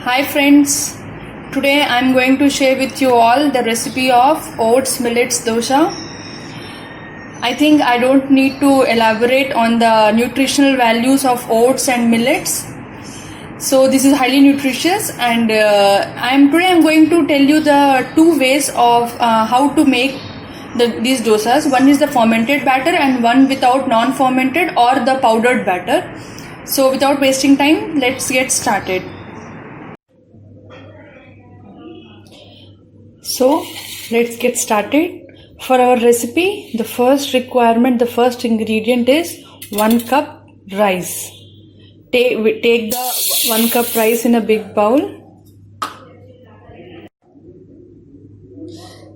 Hi friends, today I am going to share with you all the recipe of oats millets dosha. I think I don't need to elaborate on the nutritional values of oats and millets. So this is highly nutritious, and today I'm going to tell you the two ways of how to make these dosas. One is the fermented batter and one without non-fermented or the powdered batter. So without wasting time, let's get started. So let's get started. For our recipe, the first ingredient is 1 cup rice. Take the 1 cup rice in a big bowl.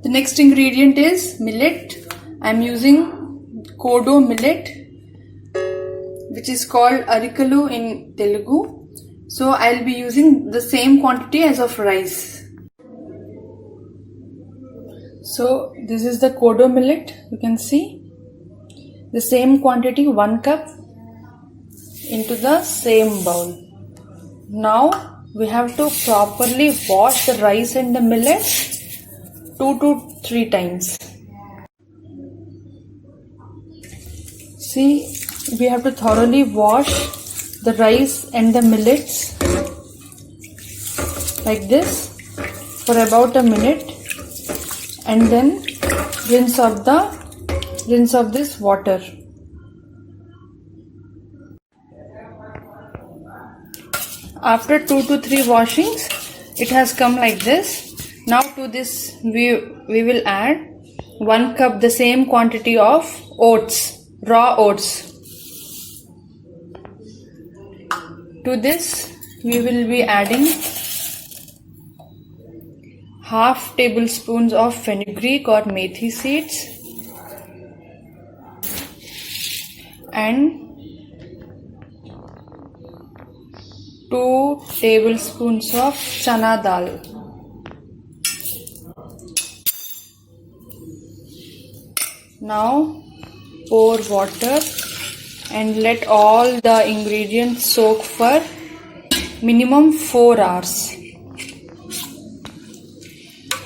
The next ingredient is millet. I am using Kodo millet, which is called Arikalu in Telugu. So I'll be using the same quantity as of rice. So this is the Kodo millet. You can see the same quantity, 1 cup, into the same bowl. Now we have to properly wash the rice and the millet 2 to 3 times. See, we have to thoroughly wash the rice and the millets like this for about a minute, and then rinse off this water. After 2 to 3 washings, it has come like this. Now to this we will add 1 cup, the same quantity of oats, raw oats. To this we will be adding half tablespoons of fenugreek or methi seeds and 2 tablespoons of chana dal. Now pour water and let all the ingredients soak for minimum 4 hours.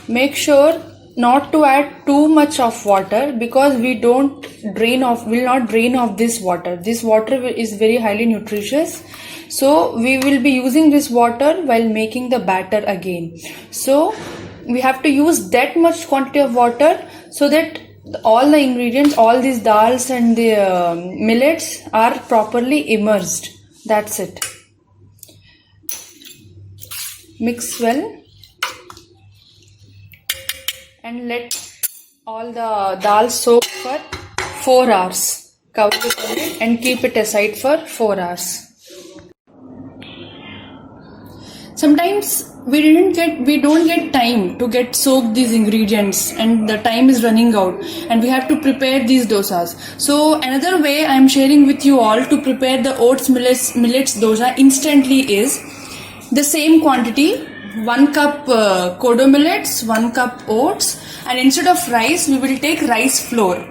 Make sure not to add too much of water, because we will not drain off this water. This water is very highly nutritious. So we will be using this water while making the batter again. So we have to use that much quantity of water so that all the ingredients, all these dals and the millets are properly immersed. That's it. Mix well and let all the dal soak for 4 hours. Cover it and keep it aside for 4 hours. Sometimes we don't get time to get soaked these ingredients, and the time is running out and we have to prepare these dosas. So another way I am sharing with you all to prepare the oats millets dosa instantly is the same quantity, 1 cup Kodo millets, 1 cup oats, and instead of rice we will take rice flour.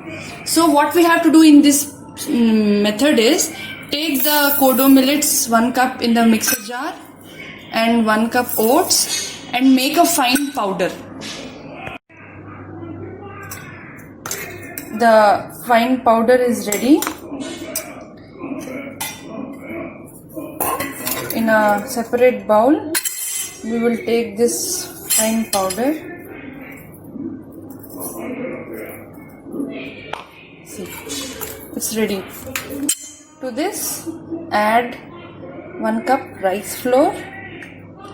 So what we have to do in this method is take the Kodo millets 1 cup in the mixer jar and 1 cup oats and make a fine powder. The fine powder is ready. In a separate bowl we will take this fine powder. See, it's ready. To this add 1 cup rice flour.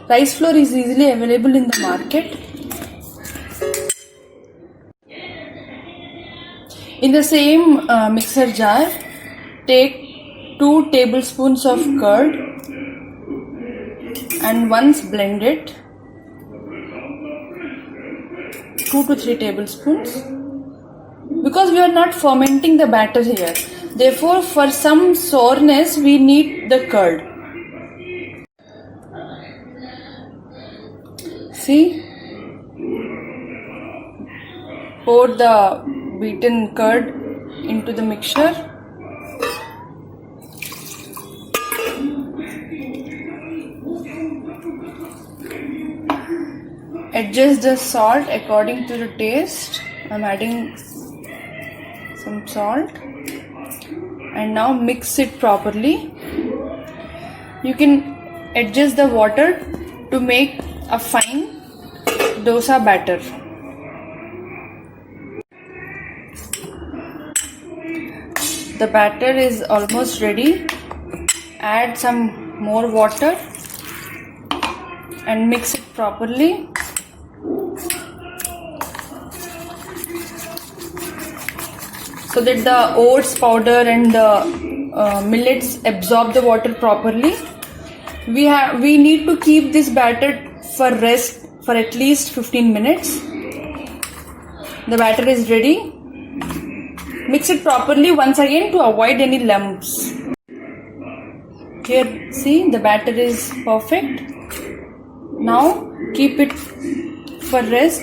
Rice flour is easily available in the market. In the same mixer jar, take 2 tablespoons of curd and once blend it, 2 to 3 tablespoons, because we are not fermenting the batter here. Therefore, for some sourness, we need the curd. See, pour the beaten curd into the mixture. adjust the salt according to the taste. I'm adding some salt and now mix it properly. You can adjust the water to make a fine dosa batter. The batter is almost ready. Add some more water and mix it properly. So that the oats powder and the millets absorb the water properly. We need to keep this batter for rest for at least 15 minutes. The batter is ready. Mix it properly once again to avoid any lumps. Here, see, the batter is perfect. Now keep it for rest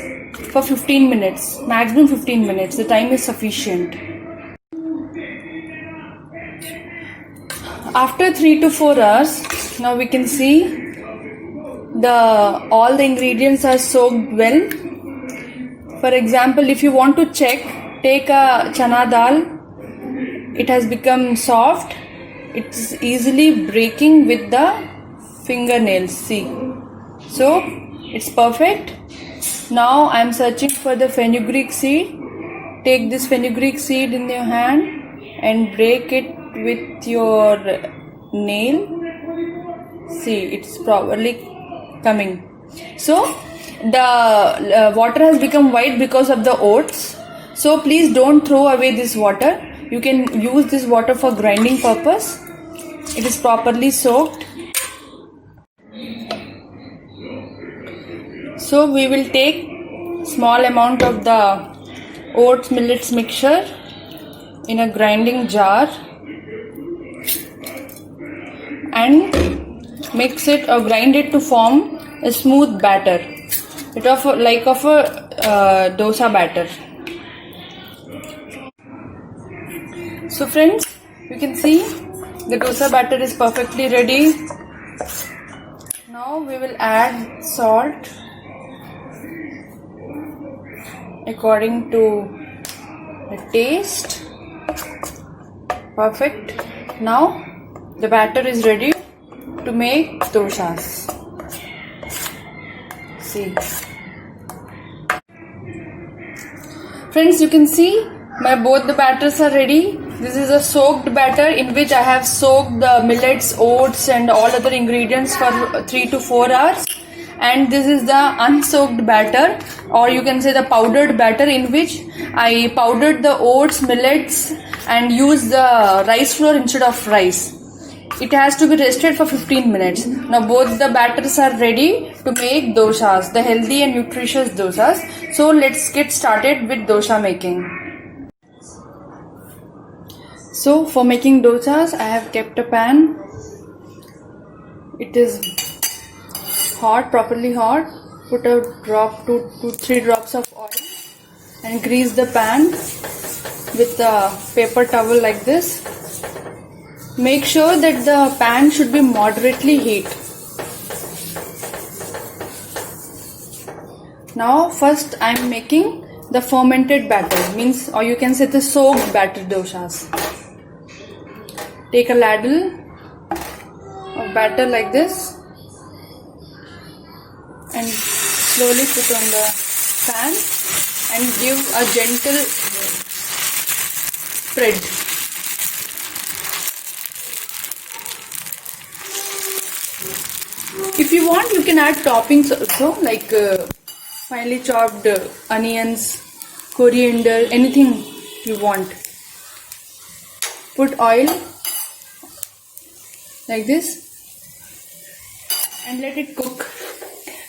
for 15 minutes, maximum 15 minutes. The time is sufficient. After 3 to 4 hours, now we can see all the ingredients are soaked well. For example, if you want to check, take a chana dal. It has become soft. It's easily breaking with the fingernails. See, so it's perfect. Now I'm searching for the fenugreek seed. Take this fenugreek seed in your hand and break it with your nail. See, it's properly coming. So the water has become white because of the oats. So please don't throw away this water. You can use this water for grinding purpose. It is properly soaked. So we will take small amount of the oats millets mixture in a grinding jar and mix it or grind it to form a smooth batter. It of a dosa batter. So friends, you can see the dosa batter is perfectly ready. Now we will add salt according to the taste. Perfect. Now the batter is ready to make dosas. See. Friends, you can see both the batters are ready. This is a soaked batter in which I have soaked the millets, oats and all other ingredients for 3 to 4 hours. And this is the unsoaked batter, or you can say the powdered batter, in which I powdered the oats, millets and used the rice flour instead of rice. It has to be rested for 15 minutes. Now both the batters are ready to make dosas, the healthy and nutritious dosas. So let's get started with dosa making. So for making dosas, I have kept a pan. It is hot, properly hot. Put a drop, 2 to 3 drops of oil and grease the pan with a paper towel like this. Make sure that the pan should be moderately heat. Now first I am making the fermented batter, means, or you can say the soaked batter dosas. Take a ladle of batter like this and slowly put on the pan and give a gentle spread. If you want, you can add toppings also, like finely chopped onions, coriander, anything you want. Put oil like this and let it cook.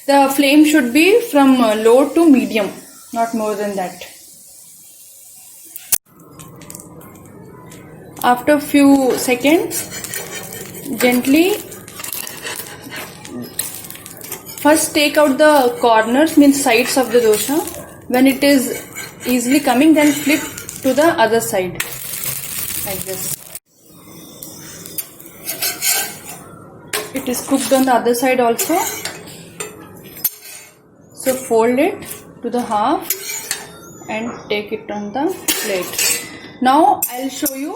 The flame should be from low to medium, not more than that. After a few seconds, gently first take out the corners, means sides of the dosa. When it is easily coming, then flip to the other side like this. It is cooked on the other side also. So fold it to the half and take it on the plate. Now I'll show you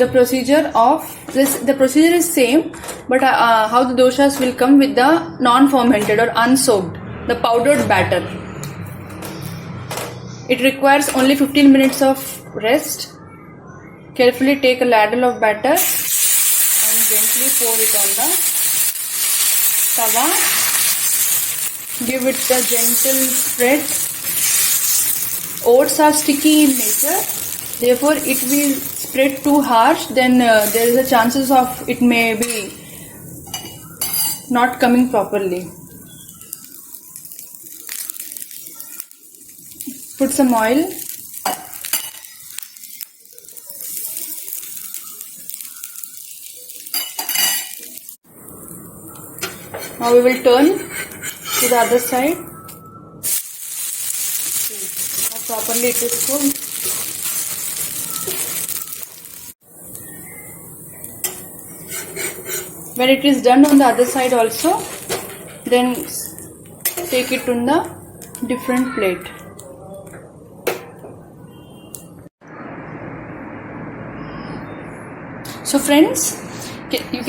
the procedure of this. The procedure is same, but how the doshas will come with the non-fermented or unsoaked, the powdered batter. It requires only 15 minutes of rest. Carefully take a ladle of batter and gently pour it on the tawa. Give it a gentle spread. Oats are sticky in nature, therefore it will spread too harsh, then there is a chances of it may be not coming properly. Put some oil. Now we will turn to the other side. How properly it is cooked. When it is done on the other side also, then take it on the different plate. So friends, you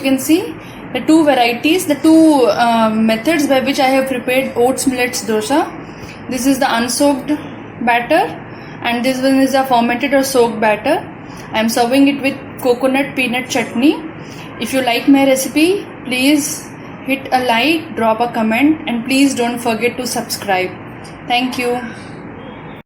can see the two varieties, the two methods by which I have prepared oats millets dosa. This is the unsoaked batter and this one is a fermented or soaked batter. I am serving it with coconut peanut chutney. If you like my recipe, please hit a like, drop a comment and please don't forget to subscribe. Thank you.